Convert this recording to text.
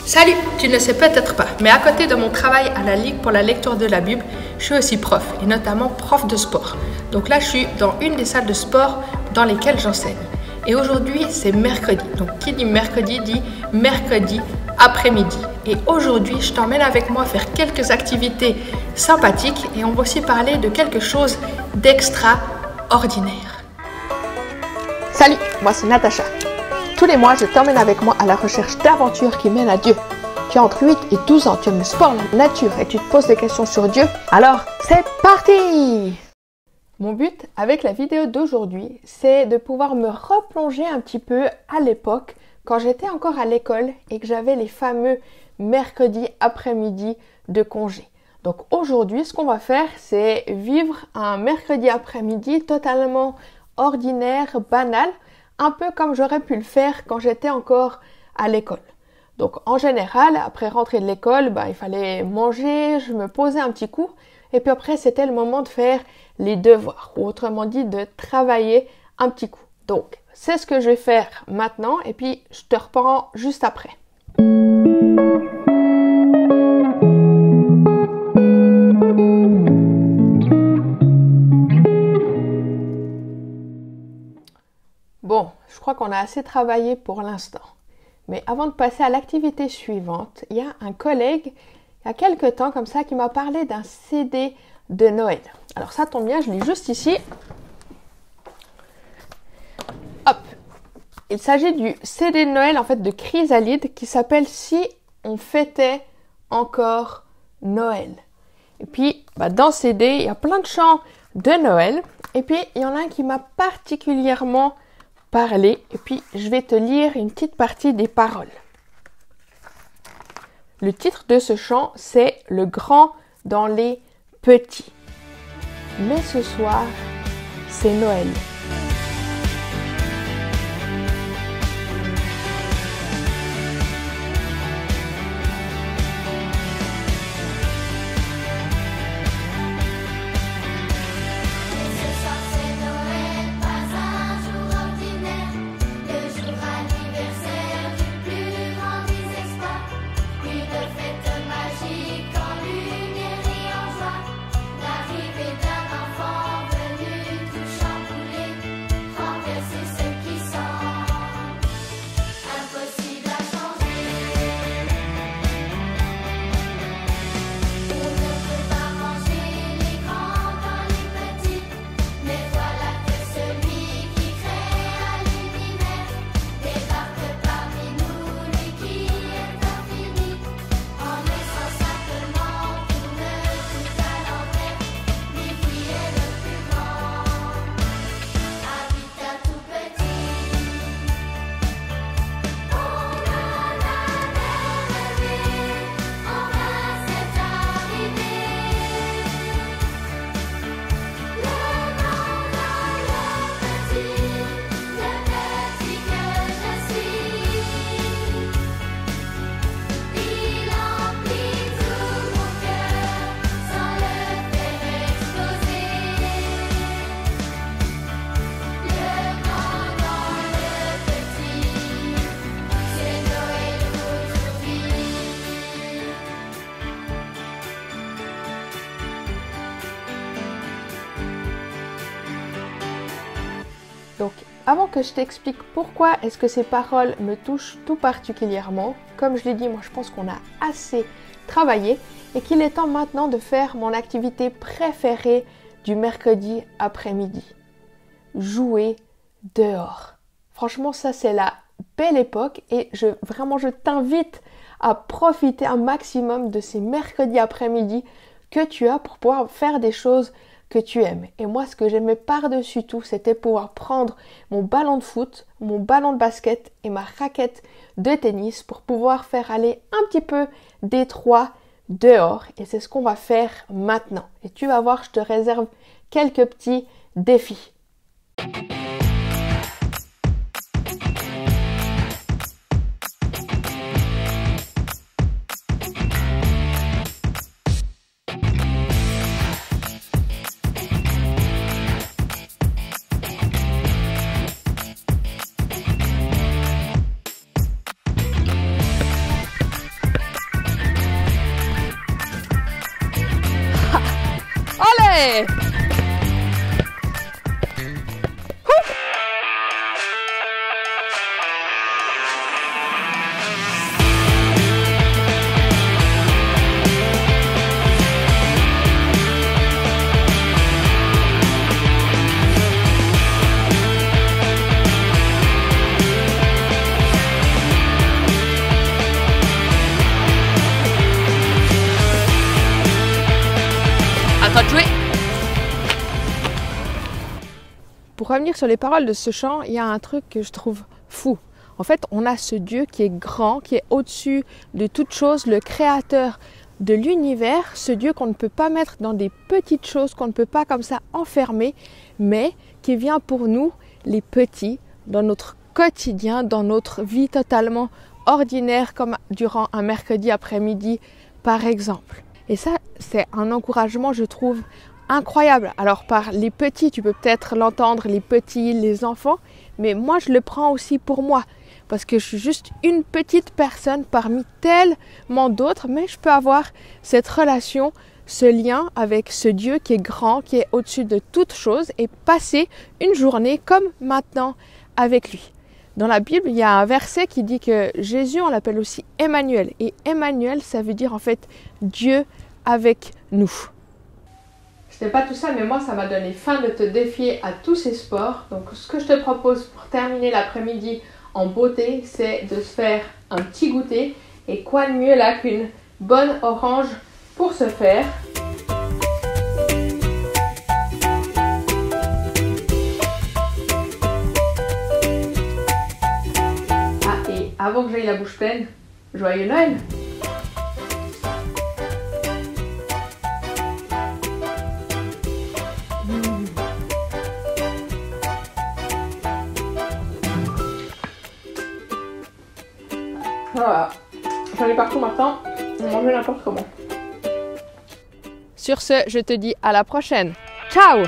Salut! Tu ne sais peut-être pas, mais à côté de mon travail à la Ligue pour la lecture de la Bible, je suis aussi prof, et notamment prof de sport. Donc là, je suis dans une des salles de sport dans lesquelles j'enseigne. Et aujourd'hui, c'est mercredi. Donc qui dit mercredi dit mercredi après-midi. Et aujourd'hui, je t'emmène avec moi faire quelques activités sympathiques et on va aussi parler de quelque chose d'extraordinaire. Salut, moi c'est Natacha. Tous les mois, je t'emmène avec moi à la recherche d'aventures qui mènent à Dieu. Tu as entre 8 et 12 ans, tu aimes le sport, la nature et tu te poses des questions sur Dieu. Alors, c'est parti! Mon but avec la vidéo d'aujourd'hui, c'est de pouvoir me replonger un petit peu à l'époque quand j'étais encore à l'école et que j'avais les fameux mercredis après-midi de congé. Donc aujourd'hui, ce qu'on va faire, c'est vivre un mercredi après-midi totalement ordinaire, banal, un peu comme j'aurais pu le faire quand j'étais encore à l'école. Donc en général, après rentrer de l'école, il fallait manger, je me posais un petit coup, et puis après c'était le moment de faire les devoirs, ou autrement dit de travailler un petit coup. Donc c'est ce que je vais faire maintenant, et puis je te reprends juste après. Bon, je crois qu'on a assez travaillé pour l'instant. Mais avant de passer à l'activité suivante, il y a un collègue, il y a quelques temps comme ça, qui m'a parlé d'un CD de Noël. Alors ça tombe bien, je l'ai juste ici. Hop. Il s'agit du CD de Noël en fait de Chrysalide qui s'appelle Si on fêtait encore Noël. Et puis dans ce CD, il y a plein de chants de Noël. Et puis il y en a un qui m'a particulièrement parler et puis je vais te lire une petite partie des paroles. Le titre de ce chant, c'est Le grand dans les petits. Mais ce soir, c'est Noël. Donc, avant que je t'explique pourquoi est-ce que ces paroles me touchent tout particulièrement, comme je l'ai dit, moi je pense qu'on a assez travaillé et qu'il est temps maintenant de faire mon activité préférée du mercredi après-midi. Jouer dehors. Franchement, ça c'est la belle époque et je t'invite à profiter un maximum de ces mercredis après-midi que tu as pour pouvoir faire des choses que tu aimes. Et moi, ce que j'aimais par-dessus tout, c'était pouvoir prendre mon ballon de foot, mon ballon de basket et ma raquette de tennis pour pouvoir faire aller un petit peu d'étroit dehors. Et c'est ce qu'on va faire maintenant. Et tu vas voir, je te réserve quelques petits défis. Ouais! À toi de jouer. Pour revenir sur les paroles de ce chant, il y a un truc que je trouve fou. En fait, on a ce Dieu qui est grand, qui est au-dessus de toute chose, le créateur de l'univers, ce Dieu qu'on ne peut pas mettre dans des petites choses, qu'on ne peut pas comme ça enfermer, mais qui vient pour nous, les petits, dans notre quotidien, dans notre vie totalement ordinaire, comme durant un mercredi après-midi, par exemple. Et ça, c'est un encouragement, je trouve, incroyable. Alors par les petits, tu peux peut-être l'entendre, les petits, les enfants, mais moi je le prends aussi pour moi, parce que je suis juste une petite personne parmi tellement d'autres, mais je peux avoir cette relation, ce lien avec ce Dieu qui est grand, qui est au-dessus de toute chose, et passer une journée comme maintenant avec lui. Dans la Bible, il y a un verset qui dit que Jésus, on l'appelle aussi Emmanuel. Et Emmanuel, ça veut dire en fait Dieu avec nous. Ce n'est pas tout ça, mais moi, ça m'a donné faim de te défier à tous ces sports. Donc, ce que je te propose pour terminer l'après-midi en beauté, c'est de se faire un petit goûter. Et quoi de mieux là qu'une bonne orange pour ce faire. Avant que j'aille la bouche pleine, joyeux Noël! Voilà, j'en ai partout maintenant, on va manger n'importe comment. Sur ce, je te dis à la prochaine. Ciao!